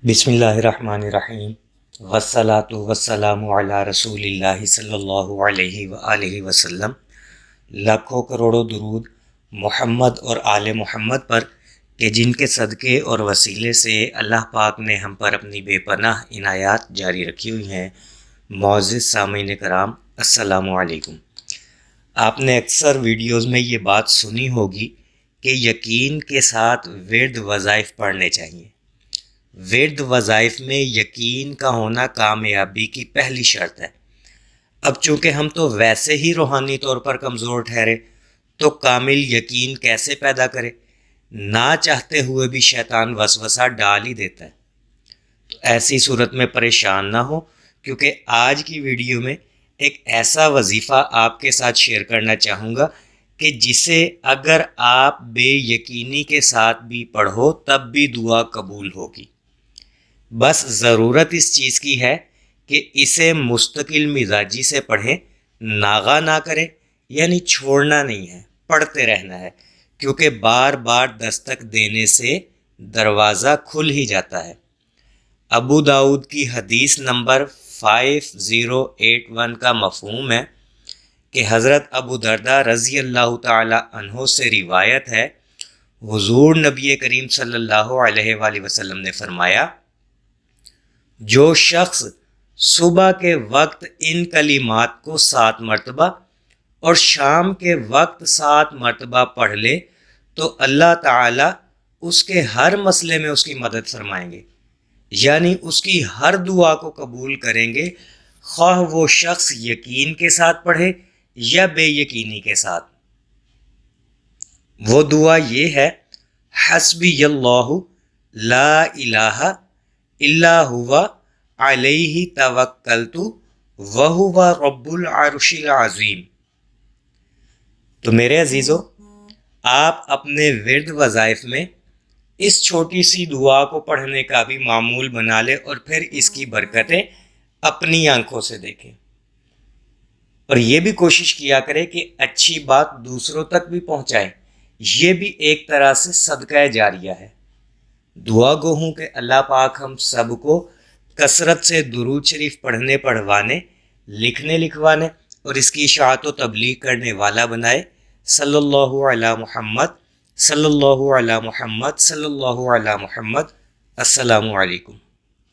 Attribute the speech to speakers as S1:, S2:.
S1: بسم اللہ الرحمن الرحیم والصلاة والسلام علی رسول اللہ صلی اللہ علیہ وآلہ وسلم۔ لاکھوں کروڑوں درود محمد اور آل محمد پر کہ جن کے صدقے اور وسیلے سے اللہ پاک نے ہم پر اپنی بے پناہ عنایات جاری رکھی ہوئی ہیں۔ معزز سامعین کرام، السلام علیکم۔ آپ نے اکثر ویڈیوز میں یہ بات سنی ہوگی کہ یقین کے ساتھ ورد وظائف پڑھنے چاہیے۔ ورد وظائف میں یقین کا ہونا کامیابی کی پہلی شرط ہے۔ اب چونکہ ہم تو ویسے ہی روحانی طور پر کمزور ٹھہرے تو کامل یقین کیسے پیدا کرے؟ نہ چاہتے ہوئے بھی شیطان وسوسہ ڈال ہی دیتا ہے۔ تو ایسی صورت میں پریشان نہ ہو، کیونکہ آج کی ویڈیو میں ایک ایسا وظیفہ آپ کے ساتھ شیئر کرنا چاہوں گا کہ جسے اگر آپ بے یقینی کے ساتھ بھی پڑھو تب بھی دعا قبول ہوگی۔ بس ضرورت اس چیز کی ہے کہ اسے مستقل مزاجی سے پڑھیں، ناغہ نہ کریں، یعنی چھوڑنا نہیں ہے، پڑھتے رہنا ہے، کیونکہ بار بار دستک دینے سے دروازہ کھل ہی جاتا ہے۔ ابو داؤد کی حدیث نمبر 5081 کا مفہوم ہے کہ حضرت ابو درداء رضی اللہ تعالی عنہ سے روایت ہے، حضور نبی کریم صلی اللہ علیہ وآلہ وسلم نے فرمایا، جو شخص صبح کے وقت ان کلمات کو 7 مرتبہ اور شام کے وقت 7 مرتبہ پڑھ لے تو اللہ تعالیٰ اس کے ہر مسئلے میں اس کی مدد فرمائیں گے، یعنی اس کی ہر دعا کو قبول کریں گے، خواہ وہ شخص یقین کے ساتھ پڑھے یا بے یقینی کے ساتھ۔ وہ دعا یہ ہے، حسبی اللہ لا الہ الا هو علیہ توکلت وہو رب العرش العظیم۔ تو میرے عزیزو، آپ اپنے ورد وظائف میں اس چھوٹی سی دعا کو پڑھنے کا بھی معمول بنا لیں اور پھر اس کی برکتیں اپنی آنکھوں سے دیکھیں، اور یہ بھی کوشش کیا کریں کہ اچھی بات دوسروں تک بھی پہنچائیں۔ یہ بھی ایک طرح سے صدقہ جاریہ ہے۔ دعا گو ہوں کہ اللہ پاک ہم سب کو کثرت سے درود شریف پڑھنے، پڑھوانے، لکھنے، لکھوانے اور اس کی اشاعت و تبلیغ کرنے والا بنائے۔ صلی اللہ علی محمد، صلی اللہ علی محمد، صلی اللہ علی محمد۔ السلام علیکم۔